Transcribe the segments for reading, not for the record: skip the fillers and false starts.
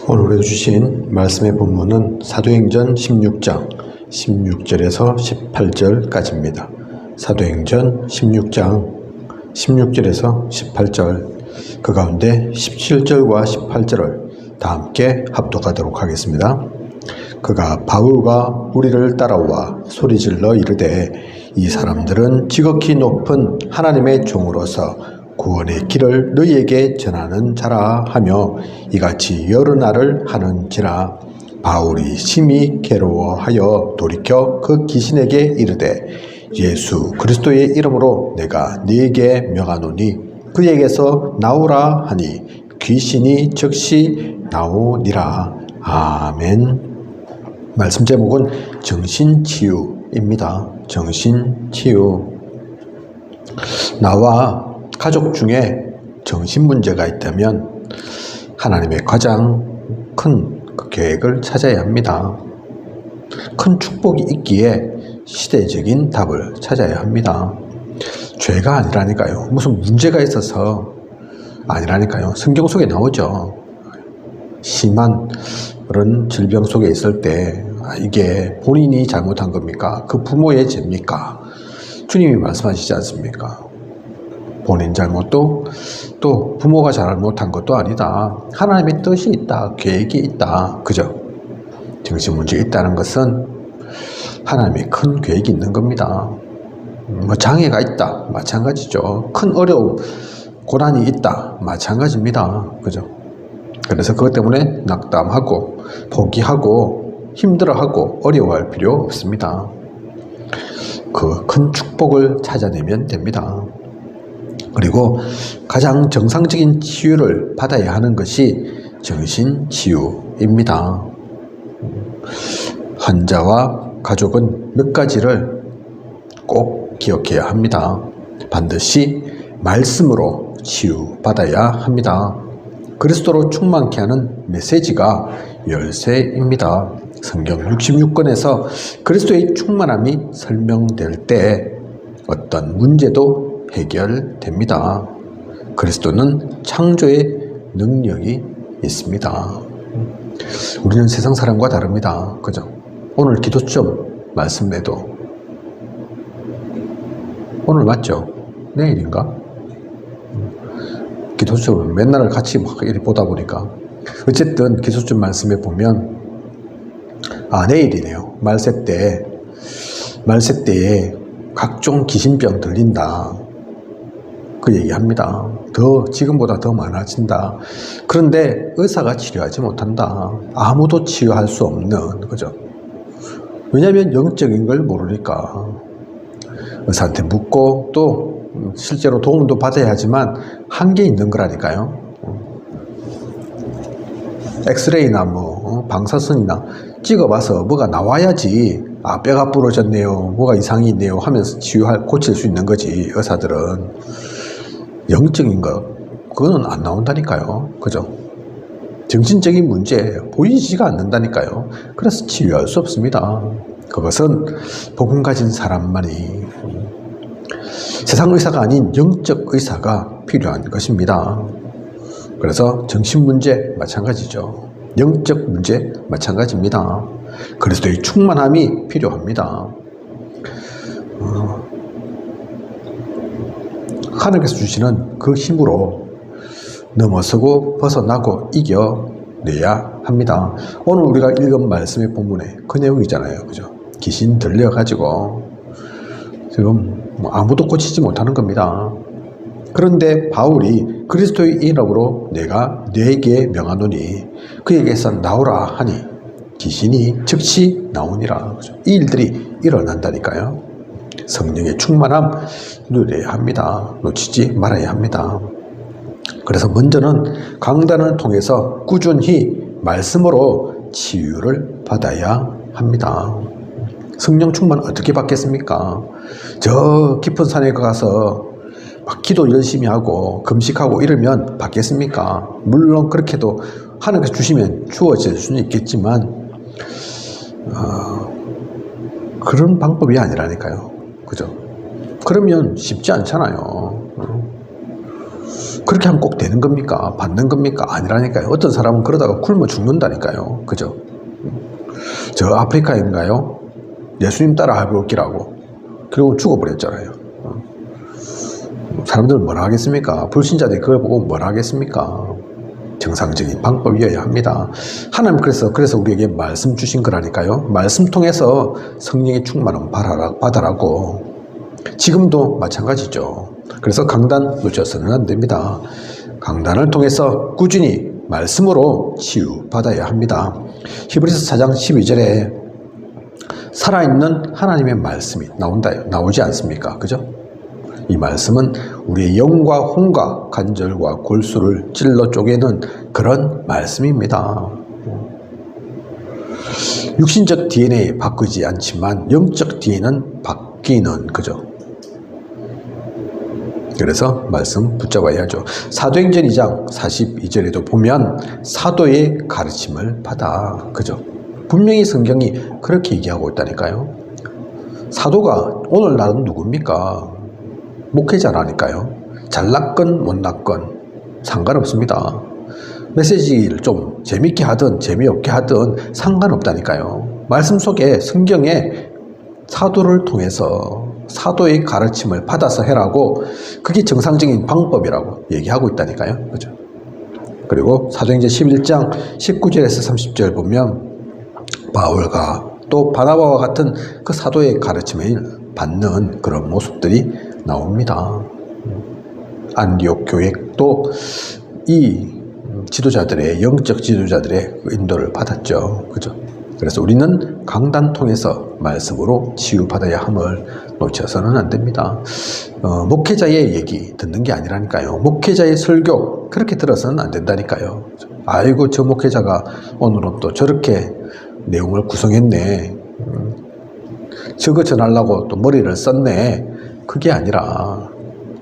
오늘 우리가 주신 말씀의 본문은 사도행전 16장 16절에서 18절까지입니다. 사도행전 16장 16절에서 18절, 그 가운데 17절과 18절을 다 함께 합독하도록 하겠습니다. 그가 바울과 우리를 따라와 소리질러 이르되 이 사람들은 지극히 높은 하나님의 종으로서 구원의 길을 너희에게 전하는 자라 하며 이같이 여러 날을 하는지라. 바울이 심히 괴로워하여 돌이켜 그 귀신에게 이르되 예수 그리스도의 이름으로 내가 네게 명하노니 그에게서 나오라 하니 귀신이 즉시 나오니라. 아멘. 말씀 제목은 정신치유입니다. 정신치유. 나와 가족 중에 정신문제가 있다면 하나님의 가장 큰 그 계획을 찾아야 합니다. 큰 축복이 있기에 시대적인 답을 찾아야 합니다. 죄가 아니라니까요. 무슨 문제가 있어서 아니라니까요. 성경 속에 나오죠. 심한 그런 질병 속에 있을 때 이게 본인이 잘못한 겁니까? 그 부모의 죄입니까? 주님이 말씀하시지 않습니까? 본인 잘못도 또 부모가 잘못한 것도 아니다. 하나님의 뜻이 있다. 계획이 있다. 그죠? 정신문제 있다는 것은 하나님의 큰 계획이 있는 겁니다. 장애가 있다. 마찬가지죠. 큰 어려움, 고난이 있다. 마찬가지입니다. 그죠? 그래서 그것 때문에 낙담하고 포기하고 힘들어하고 어려워할 필요 없습니다. 그 큰 축복을 찾아내면 됩니다. 그리고 가장 정상적인 치유를 받아야 하는 것이 정신치유입니다. 환자와 가족은 몇 가지를 꼭 기억해야 합니다. 반드시 말씀으로 치유받아야 합니다. 그리스도로 충만케 하는 메시지가 열쇠입니다. 성경 66권에서 그리스도의 충만함이 설명될 때 어떤 문제도 해결됩니다. 그리스도는 창조의 능력이 있습니다. 우리는 세상 사람과 다릅니다. 그죠? 오늘 기도점 말씀에도 오늘 맞죠? 내일인가? 기도점을 맨날 같이 막 이렇게 보다 보니까 어쨌든 기도점 말씀에 보면 내일이네요. 말세 때에 각종 귀신병 들린다. 그 얘기합니다. 지금보다 더 많아진다. 그런데 의사가 치료하지 못한다. 아무도 치유할 수 없는, 그죠? 왜냐하면 영적인 걸 모르니까. 의사한테 묻고 또 실제로 도움도 받아야 하지만 한계 있는 거라니까요. 엑스레이나 방사선이나 찍어봐서 뭐가 나와야지 뼈가 부러졌네요, 뭐가 이상이 있네요 하면서 고칠 수 있는 거지. 의사들은 영적인 것 그거는 안 나온다니까요. 그죠? 정신적인 문제 보이지가 않는다니까요. 그래서 치유할 수 없습니다. 그것은 복음 가진 사람만이, 세상 의사가 아닌 영적 의사가 필요한 것입니다. 그래서 정신문제 마찬가지죠. 영적 문제 마찬가지입니다. 그리스도의 충만함이 필요합니다. 하나님께서 주시는 그 힘으로 넘어서고 벗어나고 이겨내야 합니다. 오늘 우리가 읽은 말씀의 본문에 그 내용이잖아요. 그죠? 귀신 들려가지고 지금 아무도 고치지 못하는 겁니다. 그런데 바울이 그리스도의 이름으로 내가 네게 명하노니 그에게서 나오라 하니 귀신이 즉시 나오니라. 그죠? 이 일들이 일어난다니까요. 성령의 충만함 누려야 합니다. 놓치지 말아야 합니다. 그래서 먼저는 강단을 통해서 꾸준히 말씀으로 치유를 받아야 합니다. 성령 충만 어떻게 받겠습니까? 저 깊은 산에 가서 막 기도 열심히 하고 금식하고 이러면 받겠습니까? 물론 그렇게도 하나님께서 주시면 주어질 수는 있겠지만 그런 방법이 아니라니까요. 그죠? 그러면 쉽지 않잖아요. 그렇게 하면 꼭 되는 겁니까? 받는 겁니까? 아니라니까요. 어떤 사람은 그러다가 굶어 죽는다니까요. 그죠? 저 아프리카인가요? 예수님 따라 해볼기라고. 그리고 죽어버렸잖아요. 사람들은 뭐라 하겠습니까? 불신자들이 그걸 보고 뭐라 하겠습니까? 정상적인 방법이어야 합니다. 하나님 그래서 우리에게 말씀 주신 거라니까요. 말씀 통해서 성령의 충만함 받아라고. 지금도 마찬가지죠. 그래서 강단 놓쳐서는 안 됩니다. 강단을 통해서 꾸준히 말씀으로 치유받아야 합니다. 히브리서 4장 12절에 살아있는 하나님의 말씀이 나오지 않습니까? 그죠? 이 말씀은 우리의 영과 혼과 관절과 골수를 찔러 쪼개는 그런 말씀입니다. 육신적 DNA 바꾸지 않지만 영적 DNA는 바뀌는, 그죠? 그래서 말씀 붙잡아야 하죠. 사도행전 2장 42절에도 보면 사도의 가르침을 받아, 그죠? 분명히 성경이 그렇게 얘기하고 있다니까요. 사도가 오늘날은 누굽니까? 목회자라니까요. 잘났건 못났건 상관없습니다. 메시지를 좀 재밌게 하든 재미없게 하든 상관없다니까요. 말씀 속에 성경에 사도를 통해서 사도의 가르침을 받아서 해라고, 그게 정상적인 방법이라고 얘기하고 있다니까요. 그죠? 그리고 사도행전 11장 19절에서 30절 보면 바울과 또 바나바와 같은 그 사도의 가르침을 받는 그런 모습들이 나옵니다. 안디옥 교회도 이 지도자들의, 영적 지도자들의 인도를 받았죠. 그죠? 그래서 우리는 강단 통해서 말씀으로 치유받아야 함을 놓쳐서는 안 됩니다. 목회자의 얘기 듣는 게 아니라니까요. 목회자의 설교 그렇게 들어서는 안 된다니까요. 아이고, 저 목회자가 오늘은 또 저렇게 내용을 구성했네. 저거 전하려고 또 머리를 썼네. 그게 아니라,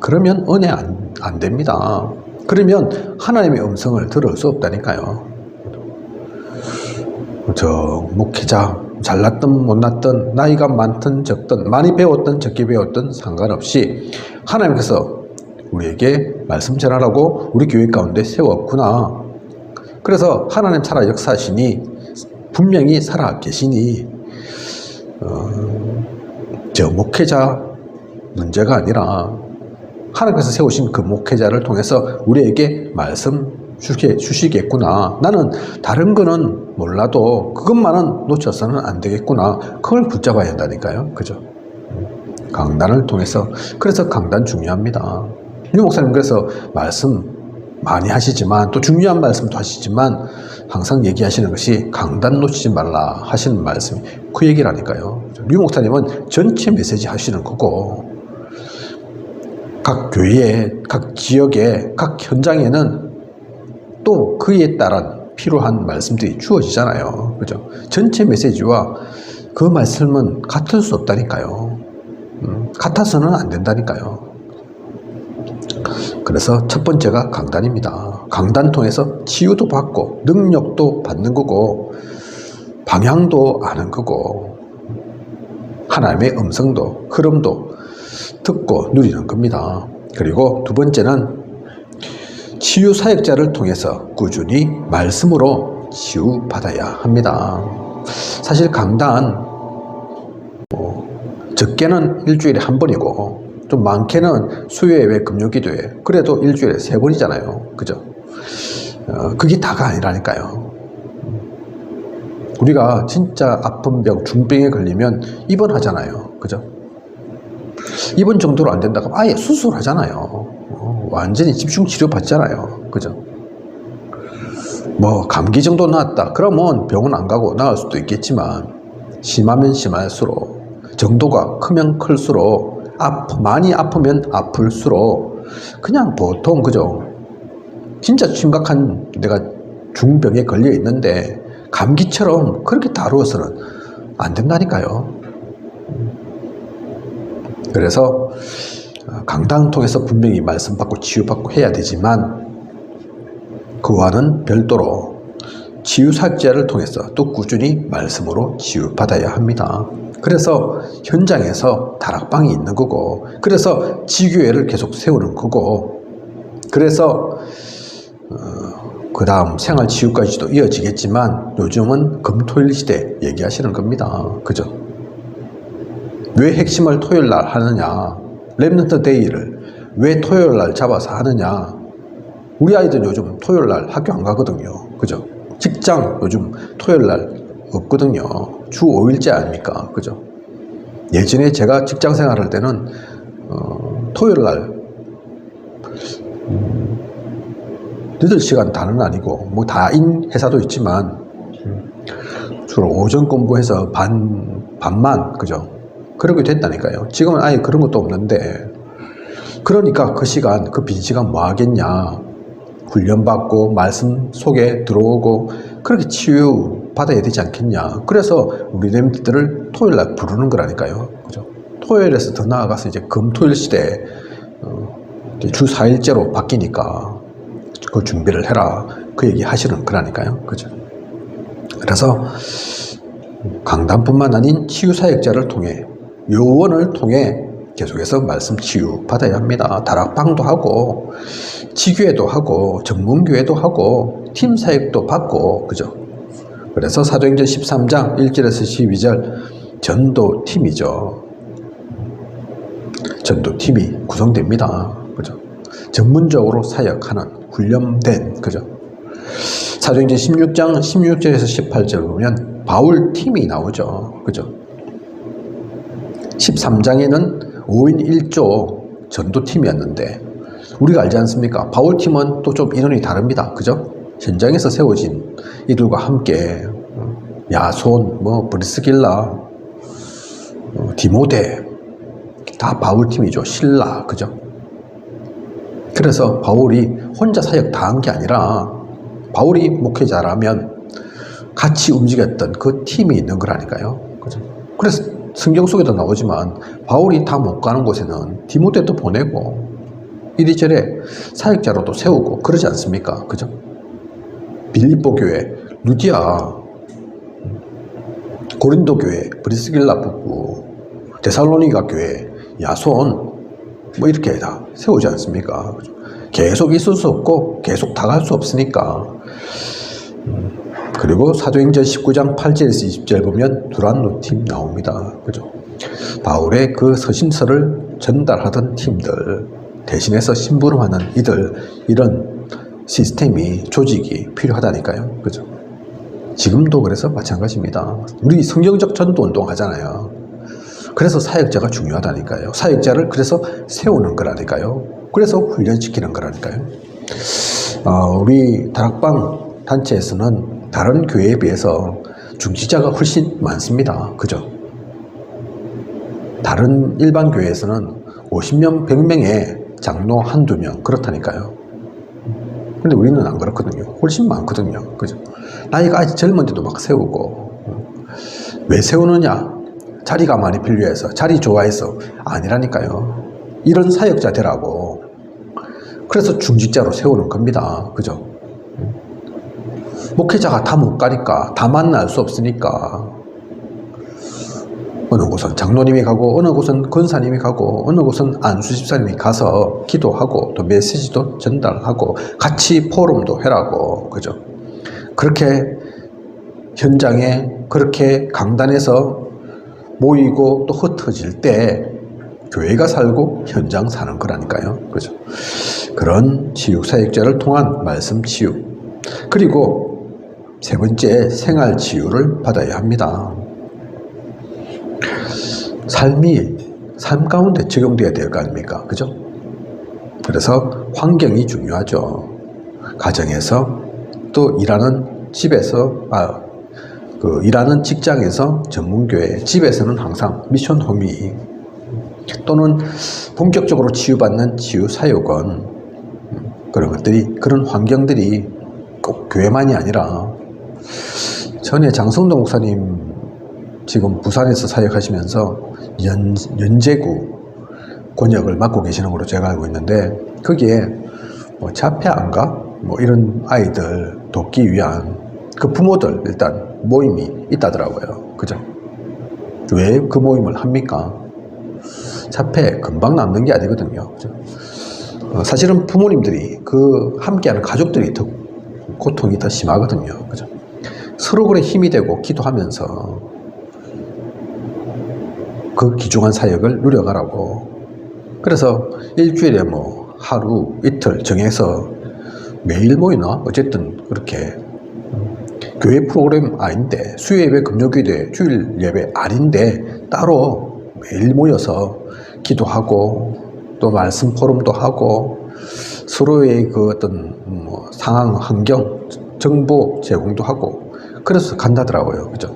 그러면 은혜 안 됩니다. 그러면 하나님의 음성을 들을 수 없다니까요. 저 목회자 잘났든 못났든 나이가 많든 적든 많이 배웠든 적게 배웠든 상관없이 하나님께서 우리에게 말씀 전하라고 우리 교회 가운데 세웠구나. 그래서 하나님 살아 역사하시니, 분명히 살아 계시니 저 목회자 문제가 아니라 하나님께서 세우신 그 목회자를 통해서 우리에게 말씀 주시겠구나. 나는 다른 거는 몰라도 그것만은 놓쳐서는 안 되겠구나. 그걸 붙잡아야 한다니까요. 그죠? 강단을 통해서. 그래서 강단 중요합니다. 유 목사님 그래서 말씀 많이 하시지만, 또 중요한 말씀도 하시지만 항상 얘기하시는 것이 강단 놓치지 말라 하시는 말씀이 그 얘기라니까요. 유 목사님은 전체 메시지 하시는 거고, 각 교회에, 각 지역에, 각 현장에는 또 그에 따른 필요한 말씀들이 주어지잖아요. 그죠? 전체 메시지와 그 말씀은 같을 수 없다니까요. 같아서는 안 된다니까요. 그래서 첫 번째가 강단입니다. 강단 통해서 치유도 받고 능력도 받는 거고 방향도 아는 거고 하나님의 음성도 흐름도 듣고 누리는 겁니다. 그리고 두 번째는 치유 사역자를 통해서 꾸준히 말씀으로 치유받아야 합니다. 사실 강단 적게는 일주일에 한 번이고 좀 많게는 수요예배 금요기도회 그래도 일주일에 3번이잖아요. 그죠? 그게 다가 아니라니까요. 우리가 진짜 아픈 병, 중병에 걸리면 입원하잖아요. 그죠? 입원 정도로 안 된다고 아예 수술하잖아요. 완전히 집중 치료 받잖아요. 그죠? 뭐 감기 정도 나았다 그러면 병원 안 가고 나을 수도 있겠지만, 심하면 심할수록, 정도가 크면 클수록, 많이 아프면 아플수록 그냥 보통, 그죠? 진짜 심각한 내가 중병에 걸려 있는데 감기처럼 그렇게 다루어서는 안 된다니까요. 그래서 강단 통해서 분명히 말씀 받고 치유받고 해야 되지만, 그와는 별도로 치유사역자를 통해서 또 꾸준히 말씀으로 치유받아야 합니다. 그래서 현장에서 다락방이 있는 거고, 그래서 지교회를 계속 세우는 거고, 그래서 그 다음 생활치유까지도 이어지겠지만 요즘은 금토일 시대 얘기하시는 겁니다. 그죠? 왜 핵심을 토요일 날 하느냐? 랩넌트 데이를 왜 토요일 날 잡아서 하느냐? 우리 아이들 요즘 토요일 날 학교 안 가거든요. 그죠? 직장 요즘 토요일 날 없거든요. 주 5일째 아닙니까? 그죠? 예전에 제가 직장 생활할 때는 토요일 날 늦을 시간 다는 아니고 뭐 다인 회사도 있지만 주로 오전 공부해서 반만 그죠? 그렇게 됐다니까요. 지금은 아예 그런 것도 없는데 그러니까 그 시간 그 빈 시간 뭐 하겠냐? 훈련받고 말씀 속에 들어오고 그렇게 치유 받아야 되지 않겠냐. 그래서 우리 렘들을 토요일 날 부르는 거라니까요. 그죠? 토요일에서 더 나아가서 이제 금토일 시대 주 4일째로 바뀌니까 그 준비를 해라. 그 얘기 하시는 거라니까요. 그죠? 그래서 강단뿐만 아닌 치유사역자를 통해 요원을 통해 계속해서 말씀 치유 받아야 합니다. 다락방도 하고 지교회도 하고 전문교회도 하고 팀 사역도 받고 그죠? 그래서 사도행전 13장 1절에서 12절 전도팀이죠. 전도팀이 구성됩니다. 그죠? 전문적으로 사역하는 훈련된 그죠? 사도행전 16장 16절에서 18절 보면 바울팀이 나오죠. 그죠? 13장에는 5인 1조 전도팀이었는데 우리가 알지 않습니까? 바울팀은 또 좀 인원이 다릅니다. 그죠? 현장에서 세워진 이들과 함께 야손, 브리스길라, 디모데 다 바울팀이죠. 실라, 그죠? 그래서 바울이 혼자 사역 다 한 게 아니라 바울이 목회자라면 같이 움직였던 그 팀이 있는 거라니까요. 그죠? 그래서 성경 속에도 나오지만 바울이 다 못 가는 곳에는 디모데도 보내고 이리저리 사역자로도 세우고 그러지 않습니까? 그죠? 빌립보 교회, 루디아, 고린도 교회, 브리스길라 부부, 데살로니가 교회, 야손 이렇게 다 세우지 않습니까? 그죠? 계속 있을 수 없고 계속 다 갈 수 없으니까. 그리고 사도행전 19장 8절에서 20절 보면 두란노 팀 나옵니다. 그죠? 바울의 그 서신서를 전달하던 팀들, 대신해서 심부름하는 이들, 이런 시스템이, 조직이 필요하다니까요. 그죠? 지금도 그래서 마찬가지입니다. 우리 성경적 전도 운동 하잖아요. 그래서 사역자가 중요하다니까요. 사역자를 그래서 세우는 거라니까요. 그래서 훈련시키는 거라니까요. 우리 다락방 단체에서는 다른 교회에 비해서 중직자가 훨씬 많습니다. 그죠? 다른 일반 교회에서는 50명, 100명의 장로 한두 명 그렇다니까요. 근데 우리는 안 그렇거든요. 훨씬 많거든요. 그죠? 나이가 아직 젊은데도 막 세우고. 왜 세우느냐? 자리가 많이 필요해서, 자리 좋아해서 아니라니까요. 이런 사역자 되라고. 그래서 중직자로 세우는 겁니다. 그죠? 목회자가 다 못 가니까, 다 만날 수 없으니까 어느 곳은 장로님이 가고 어느 곳은 권사님이 가고 어느 곳은 안수 집사님이 가서 기도하고 또 메시지도 전달하고 같이 포럼도 해라고. 그죠? 그렇게 현장에 그렇게 강단에서 모이고 또 흩어질 때 교회가 살고 현장 사는 거라니까요. 그죠? 그런 치유사역자를 통한 말씀 치유, 그리고 세 번째 생활 치유를 받아야 합니다. 삶 가운데 적용돼야 될 거 아닙니까? 그죠? 그래서 환경이 중요하죠. 가정에서 또 일하는 집에서, 일하는 직장에서 전문교회, 집에서는 항상 미션 홈이, 또는 본격적으로 치유받는 치유사역원, 그런 것들이, 그런 환경들이 꼭 교회만이 아니라, 전에 장성동 목사님 지금 부산에서 사역하시면서 연제구 권역을 맡고 계시는 걸로 제가 알고 있는데, 거기에 자폐안가 이런 아이들 돕기 위한 그 부모들 일단 모임이 있다더라고요. 그죠? 왜 그 모임을 합니까? 자폐 금방 남는 게 아니거든요. 그죠? 사실은 부모님들이 그 함께하는 가족들이 더 고통이 더 심하거든요. 그죠? 서로 그래 힘이 되고 기도하면서 그 귀중한 사역을 누려가라고. 그래서 일주일에 뭐 하루 이틀 정해서 매일 모이나 어쨌든 그렇게 교회 프로그램 아닌데 수요예배 금요기도회 주일 예배 아닌데 따로 매일 모여서 기도하고 또 말씀 포럼도 하고 서로의 그 어떤 뭐 상황 환경 정보 제공도 하고 그래서 간다더라고요. 그죠?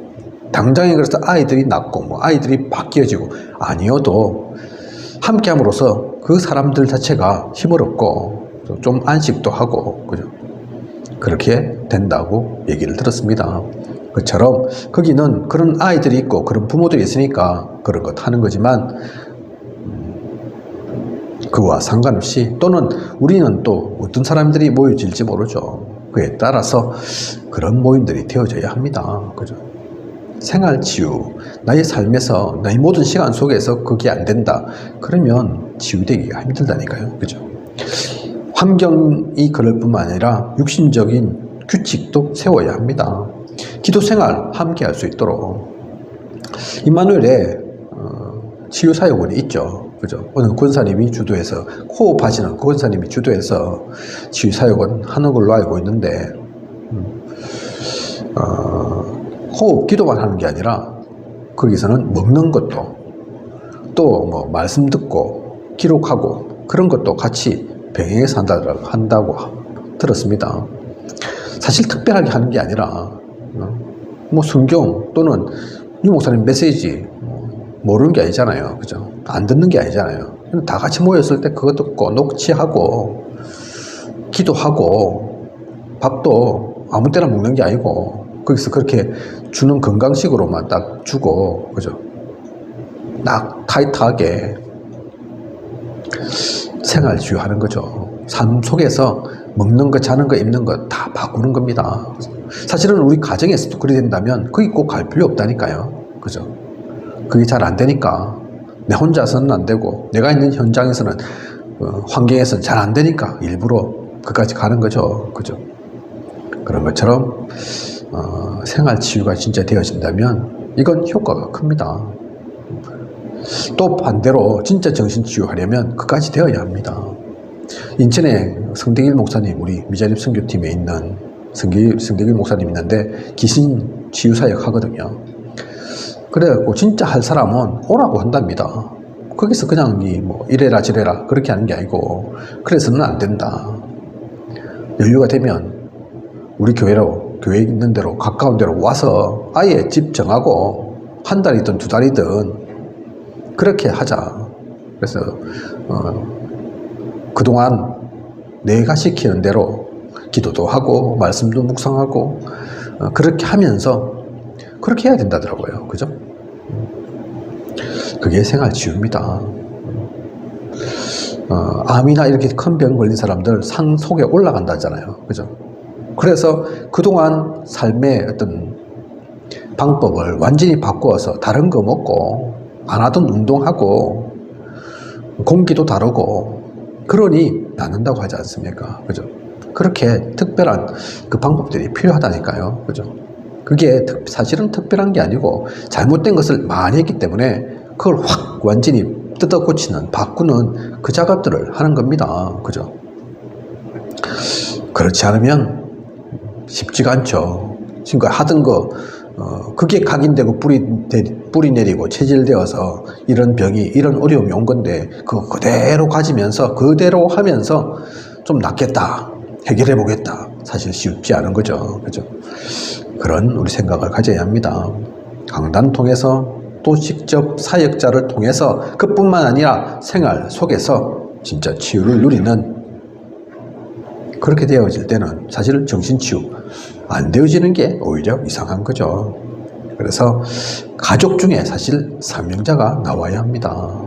당장에 그래서 아이들이 낳고 뭐 아이들이 바뀌어지고 아니어도 함께함으로써 그 사람들 자체가 힘을 얻고 좀 안식도 하고 그죠? 그렇게 된다고 얘기를 들었습니다. 그처럼 거기는 그런 아이들이 있고 그런 부모들이 있으니까 그런 것 하는 거지만 그와 상관없이 또는 우리는 또 어떤 사람들이 모여질지 모르죠. 그에 따라서 그런 모임들이 되어져야 합니다. 그죠? 생활치유, 나의 삶에서 나의 모든 시간 속에서 그게 안 된다. 그러면 치유되기가 힘들다니까요. 그죠? 환경이 그럴 뿐만 아니라 육신적인 규칙도 세워야 합니다. 기도생활 함께 할 수 있도록 임마누엘에 치유사역원이 있죠. 그죠? 어느 권사님이 주도해서 호흡하시는 권사님이 주도해서 치유사역원 하는 걸로 알고 있는데 호흡 기도만 하는 게 아니라 거기서는 먹는 것도 또 뭐 말씀 듣고 기록하고 그런 것도 같이 병행해서 한다고 들었습니다. 사실 특별하게 하는 게 아니라 뭐 성경 또는 유 목사님 메시지 모르는 게 아니잖아요. 그죠? 안 듣는 게 아니잖아요. 다 같이 모였을 때 그거 듣고 녹취하고 기도하고 밥도 아무 때나 먹는 게 아니고 거기서 그렇게 주는 건강식으로만 딱 주고 그죠? 딱 타이트하게 생활치유하는 거죠. 삶 속에서 먹는 거, 자는 거, 입는 거 다 바꾸는 겁니다. 사실은 우리 가정에서도 그리 된다면 거기 꼭 갈 필요 없다니까요. 그죠? 그게 잘 안 되니까 내 혼자서는 안 되고 내가 있는 현장에서는 환경에서는 잘 안 되니까 일부러 그까지 가는 거죠. 그죠? 그런 것처럼 생활치유가 진짜 되어진다면 이건 효과가 큽니다. 또 반대로 진짜 정신치유하려면 그까지 되어야 합니다. 인천에 성대길 목사님, 우리 미자립 선교팀에 있는 성대길 목사님 있는데 귀신 치유사역 하거든요. 그래갖고 진짜 할 사람은 오라고 한답니다. 거기서 그냥 뭐 이래라 저래라 그렇게 하는 게 아니고 그래서는 안 된다. 여유가 되면 우리 교회 있는 데로 가까운 데로 와서 아예 집 정하고 한 달이든 두 달이든 그렇게 하자. 그래서 그동안 내가 시키는 대로 기도도 하고 말씀도 묵상하고 그렇게 하면서 그렇게 해야 된다더라고요. 그죠? 그게 생활치유입니다. 암이나 이렇게 큰 병 걸린 사람들 산 속에 올라간다잖아요. 그죠? 그래서 그동안 삶의 어떤 방법을 완전히 바꾸어서 다른 거 먹고 안 하던 운동하고 공기도 다르고 그러니 낫는다고 하지 않습니까? 그죠? 그렇게 특별한 그 방법들이 필요하다니까요. 그죠? 그게 사실은 특별한 게 아니고 잘못된 것을 많이 했기 때문에 그걸 확 완전히 뜯어 고치는, 바꾸는 그 작업들을 하는 겁니다. 그죠? 그렇지 않으면 쉽지가 않죠. 지금까지 하던 거 그게 각인되고 뿌리 내리고 체질되어서 이런 병이 이런 어려움이 온 건데 그거 그대로 가지면서 그대로 하면서 좀 낫겠다 해결해 보겠다 사실 쉽지 않은 거죠. 그죠? 그런 우리 생각을 가져야 합니다. 강단 통해서 또 직접 사역자를 통해서 그뿐만 아니라 생활 속에서 진짜 치유를 누리는 그렇게 되어질 때는 사실 정신치유 안 되어지는 게 오히려 이상한 거죠. 그래서 가족 중에 사실 사명자가 나와야 합니다.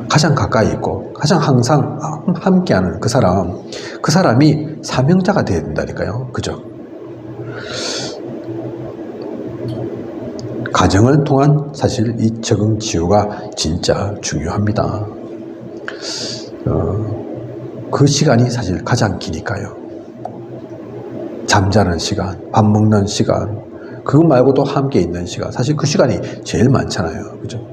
가장 가까이 있고 가장 항상 함께하는 그 사람이 사명자가 되어야 된다니까요. 그죠? 가정을 통한 사실 이 적응 치유가 진짜 중요합니다. 그 시간이 사실 가장 기니까요. 잠자는 시간, 밥 먹는 시간, 그것 말고도 함께 있는 시간, 사실 그 시간이 제일 많잖아요. 그죠?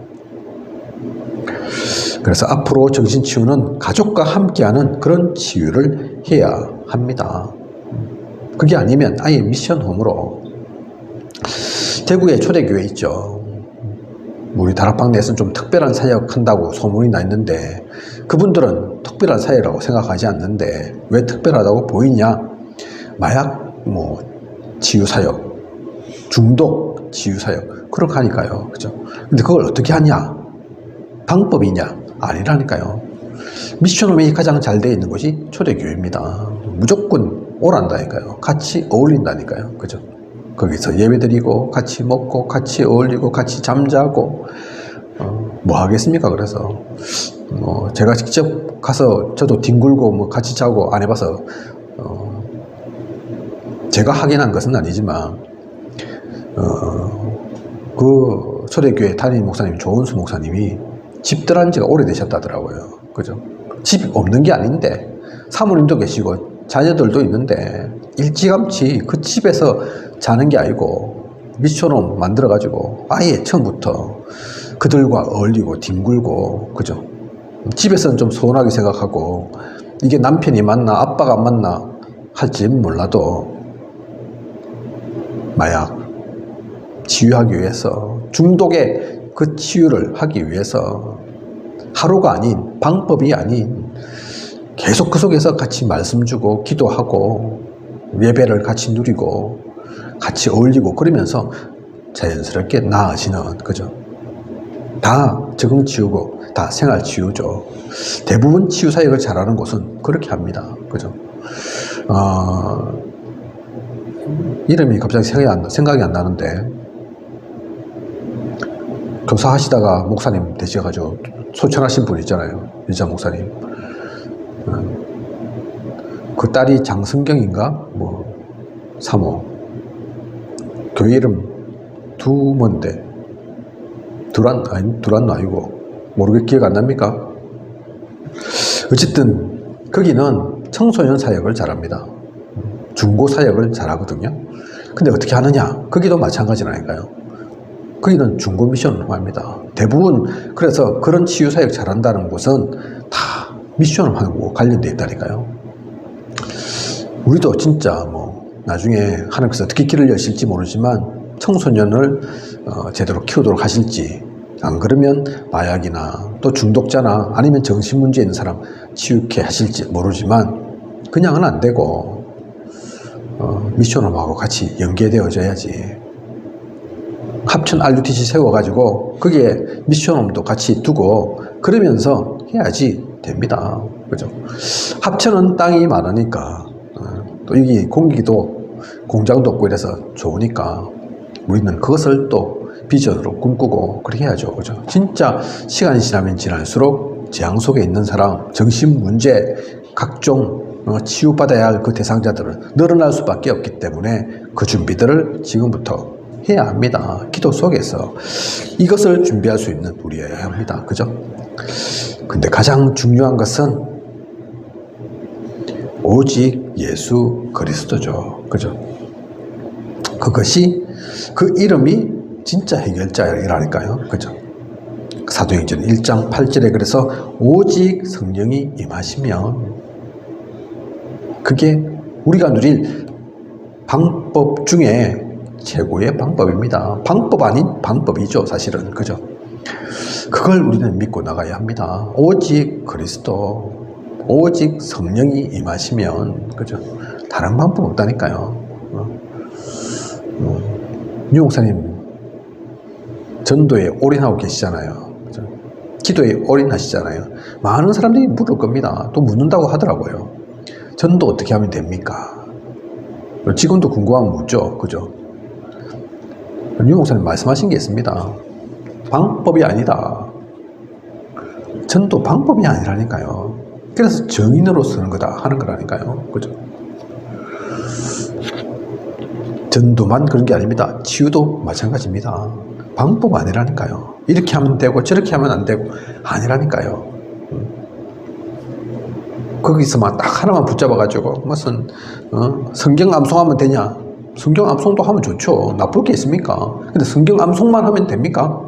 그래서 앞으로 정신치유는 가족과 함께하는 그런 치유를 해야 합니다. 그게 아니면 아예 미션홈으로, 대구에 초대교회 있죠. 우리 다락방 내에서는 좀 특별한 사역 한다고 소문이 나 있는데, 그분들은 특별한 사역이라고 생각하지 않는데 왜 특별하다고 보이냐? 마약 치유 사역, 중독 치유 사역, 그렇게 하니까요. 그죠? 근데 그걸 어떻게 하냐? 방법이냐? 아니라니까요. 미션홈이 가장 잘 되어 있는 곳이 초대교회입니다. 무조건 오란다니까요. 같이 어울린다니까요. 그죠? 거기서 예배드리고 같이 먹고 같이 어울리고 같이 잠자고 뭐 하겠습니까? 그래서 제가 직접 가서 저도 뒹굴고 같이 자고 안 해봐서 제가 하긴 한 것은 아니지만 그 초대교회 담임 목사님, 조은수 목사님이 집 들어간 지가 오래되셨다더라고요. 그죠? 집이 없는 게 아닌데 사모님도 계시고 자녀들도 있는데 일찌감치 그 집에서 자는 게 아니고 미션홈 만들어가지고 아예 처음부터 그들과 어울리고 뒹굴고, 그죠? 집에서는 좀 서운하게 생각하고 이게 남편이 맞나 아빠가 맞나 할지는 몰라도 마약 치유하기 위해서, 중독의 그 치유를 하기 위해서 하루가 아닌, 방법이 아닌, 계속 그 속에서 같이 말씀 주고 기도하고 예배를 같이 누리고 같이 어울리고 그러면서 자연스럽게 나아지는, 그죠? 다 적응 치유고 다 생활 치유죠. 대부분 치유 사역을 잘하는 곳은 그렇게 합니다. 그죠? 이름이 갑자기 생각이 안 나는데, 교사하시다가 목사님 되셔가지고 소천하신 분 있잖아요. 여자 목사님. 그 딸이 장승경인가? 사모. 교회 이름 두먼데. 두란노 아니고. 모르게 기억 안 납니까? 어쨌든, 거기는 청소년 사역을 잘합니다. 중고 사역을 잘하거든요. 근데 어떻게 하느냐? 거기도 마찬가지라니까요. 거기는 중고 미션을 합니다. 대부분, 그래서 그런 치유 사역 잘한다는 곳은 다 미션을 하고 관련되어 있다니까요. 우리도 진짜 나중에 하나님께서 어떻게 길을 여실지 모르지만 청소년을 제대로 키우도록 하실지, 안 그러면 마약이나 또 중독자나 아니면 정신문제 있는 사람 치유케 하실지 모르지만 그냥은 안 되고 미션홈하고 같이 연계되어져야지. 합천 RUTC 세워가지고 거기에 미션홈도 같이 두고 그러면서 해야지 됩니다. 그죠? 합천은 땅이 많으니까 또 여기 공기도 공장도 없고 이래서 좋으니까 우리는 그것을 또 비전으로 꿈꾸고 그렇게 해야죠. 그죠? 진짜 시간이 지나면 지날수록 재앙 속에 있는 사람, 정신문제, 각종 치유받아야 할 그 대상자들은 늘어날 수밖에 없기 때문에 그 준비들을 지금부터 해야 합니다. 기도 속에서 이것을 준비할 수 있는 우리여야 합니다. 그죠? 근데 가장 중요한 것은 오직 예수 그리스도죠. 그죠? 그것이, 그 이름이 진짜 해결자이라니까요. 그죠? 사도행전 1장 8절에 그래서 오직 성령이 임하시면, 그게 우리가 누릴 방법 중에 최고의 방법입니다. 방법 아닌 방법이죠, 사실은. 그죠? 그걸 우리는 믿고 나가야 합니다. 오직 그리스도, 오직 성령이 임하시면, 그죠? 다른 방법 없다니까요. 유 목사님 전도에 올인하고 계시잖아요. 그죠? 기도에 올인하시잖아요. 많은 사람들이 물을 겁니다. 또 묻는다고 하더라고요. 전도 어떻게 하면 됩니까? 지금도 궁금하면 묻죠. 그죠? 유 목사님 말씀하신 게 있습니다. 방법이 아니다. 전도 방법이 아니라니까요. 그래서 정인으로 쓰는 거다 하는 거라니까요. 그죠? 전도만 그런 게 아닙니다. 치유도 마찬가지입니다. 방법 아니라니까요. 이렇게 하면 되고 저렇게 하면 안 되고 아니라니까요. 거기서만 딱 하나만 붙잡아가지고 무슨 성경 암송하면 되냐? 성경 암송도 하면 좋죠. 나쁠 게 있습니까? 근데 성경 암송만 하면 됩니까?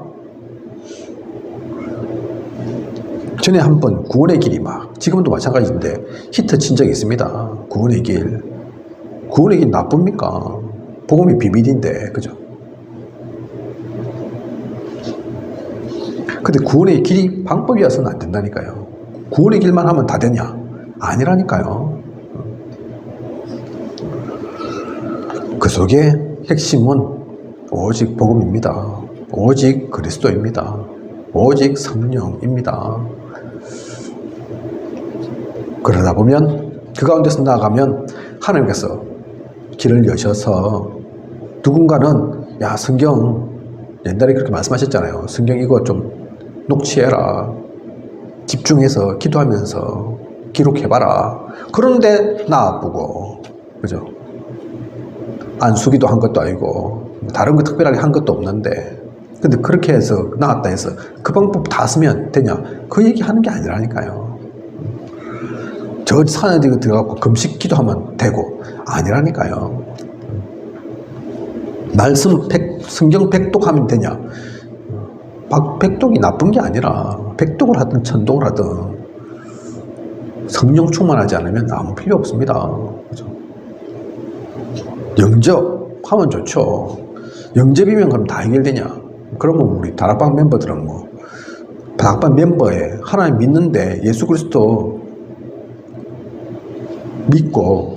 전에 한번 구원의 길이 막 지금도 마찬가지인데 히트 친 적이 있습니다. 구원의 길. 구원의 길 나쁩니까? 복음이 비밀인데, 그죠? 근데 구원의 길이 방법이어서는 안 된다니까요. 구원의 길만 하면 다 되냐? 아니라니까요. 그 속에 핵심은 오직 복음입니다. 오직 그리스도입니다. 오직 성령입니다. 그러다 보면 그 가운데서 나아가면 하나님께서 길을 여셔서 누군가는 야 성경 옛날에 그렇게 말씀하셨잖아요. 성경 이거 좀 녹취해라. 집중해서 기도하면서 기록해봐라. 그런데 나쁘고 그죠? 안수기도 한 것도 아니고 다른 거 특별하게 한 것도 없는데 근데 그렇게 해서 나왔다 해서 그 방법 다 쓰면 되냐? 그 얘기 하는 게 아니라니까요. 저 산에 들어가고 금식 기도하면 되고 아니라니까요. 말씀 성경 백독하면 되냐? 백독이 나쁜 게 아니라 백독을 하든 천독을 하든 성령 충만하지 않으면 아무 필요 없습니다. 그죠? 영접하면 좋죠. 영접이면 그럼 다 해결되냐? 그러면 우리 다락방 멤버들은 뭐 다락방 멤버에 하나님 믿는데 예수 그리스도 믿고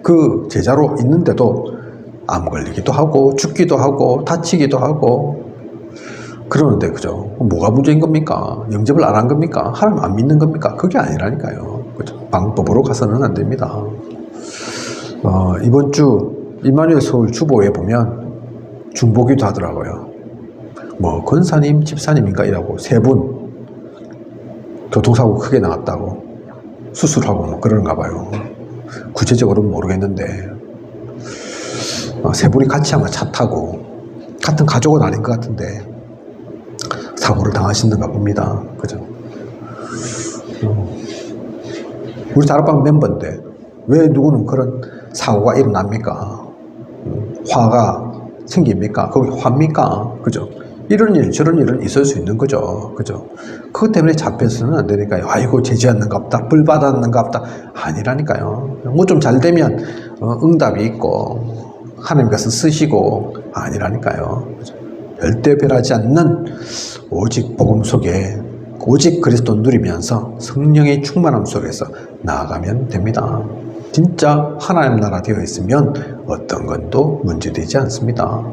그 제자로 있는데도 암 걸리기도 하고 죽기도 하고 다치기도 하고 그러는데 그죠? 뭐가 문제인 겁니까? 영접을 안 한 겁니까? 하나님 안 믿는 겁니까? 그게 아니라니까요. 그죠? 방법으로 가서는 안 됩니다. 이번 주 임마누엘 서울 주보에 보면 중보기도 하더라고요. 뭐 권사님, 집사님인가 이라고 세 분 교통사고 크게 나왔다고 수술하고 뭐 그런가 봐요. 구체적으로는 모르겠는데 세 분이 같이 아마 차 타고 같은 가족은 아닌 것 같은데 사고를 당하시는가 봅니다. 그죠? 우리 다락방 멤버인데 왜 누구는 그런 사고가 일어납니까? 화가 생깁니까? 거기 화입니까? 그죠? 이런 일, 저런 일은 있을 수 있는 거죠. 그죠? 그것 때문에 잡혀서는 안 되니까요. 아이고, 제지하는갑다, 벌 받았는갑다. 아니라니까요. 뭐 좀 잘 되면, 응답이 있고, 하나님께서 쓰시고, 아니라니까요. 그죠? 절대 변하지 않는 오직 복음 속에, 오직 그리스도 누리면서 성령의 충만함 속에서 나아가면 됩니다. 진짜 하나님 나라 되어 있으면 어떤 것도 문제되지 않습니다.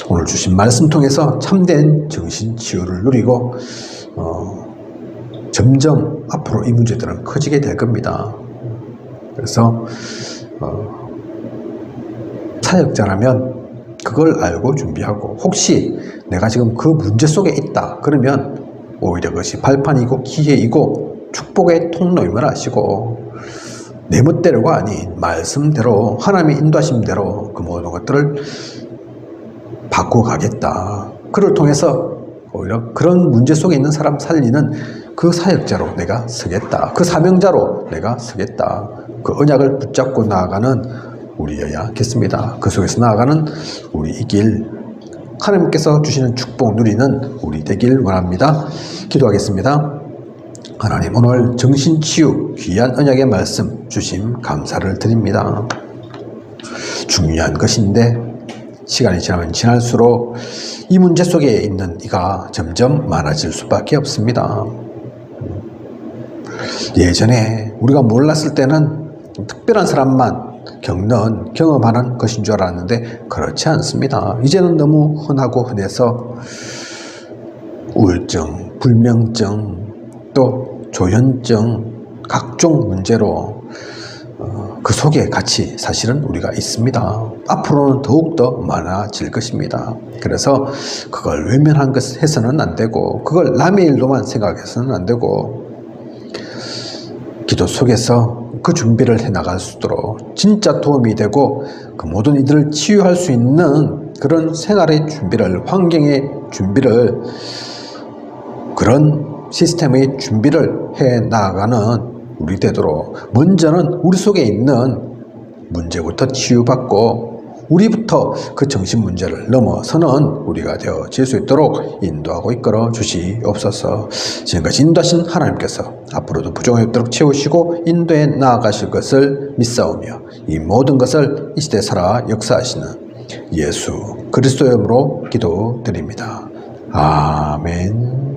오늘 주신 말씀 통해서 참된 정신치유를 누리고 점점 앞으로 이 문제들은 커지게 될 겁니다. 그래서 사역자라면 그걸 알고 준비하고 혹시 내가 지금 그 문제 속에 있다 그러면 오히려 그것이 발판이고 기회이고 축복의 통로임을 아시고 내 멋대로가 아닌 말씀대로 하나님의 인도하심대로 그 모든 것들을 바꿔가겠다. 그를 통해서 오히려 그런 문제 속에 있는 사람 살리는 그 사역자로 내가 서겠다. 그 사명자로 내가 서겠다. 그 언약을 붙잡고 나아가는 우리여야겠습니다. 그 속에서 나아가는 우리 이 길 하나님께서 주시는 축복 누리는 우리 되길 원합니다. 기도하겠습니다. 하나님 오늘 정신치유 귀한 언약의 말씀 주심 감사를 드립니다. 중요한 것인데 시간이 지나면 지날수록 이 문제 속에 있는 이가 점점 많아질 수밖에 없습니다. 예전에 우리가 몰랐을 때는 특별한 사람만 겪는 경험하는 것인 줄 알았는데 그렇지 않습니다. 이제는 너무 흔하고 흔해서 우울증, 불면증, 또 조현증, 각종 문제로 그 속에 같이 사실은 우리가 있습니다. 앞으로는 더욱더 많아질 것입니다. 그래서 그걸 외면한 것 해서는 안 되고 그걸 남의 일로만 생각해서는 안 되고 기도 속에서 그 준비를 해나갈 수 있도록 진짜 도움이 되고 그 모든 이들을 치유할 수 있는 그런 생활의 준비를 환경의 준비를 그런 시스템의 준비를 해 나가는 우리 되도록 먼저는 우리 속에 있는 문제부터 치유받고 우리부터 그 정신 문제를 넘어서는 우리가 되어질 수 있도록 인도하고 이끌어 주시옵소서. 지금까지 인도하신 하나님께서 앞으로도 부족함이 없도록 채우시고 인도해 나아가실 것을 믿사오며 이 모든 것을 이 시대에 살아 역사하시는 예수 그리스도의 이름으로 기도드립니다. 아멘.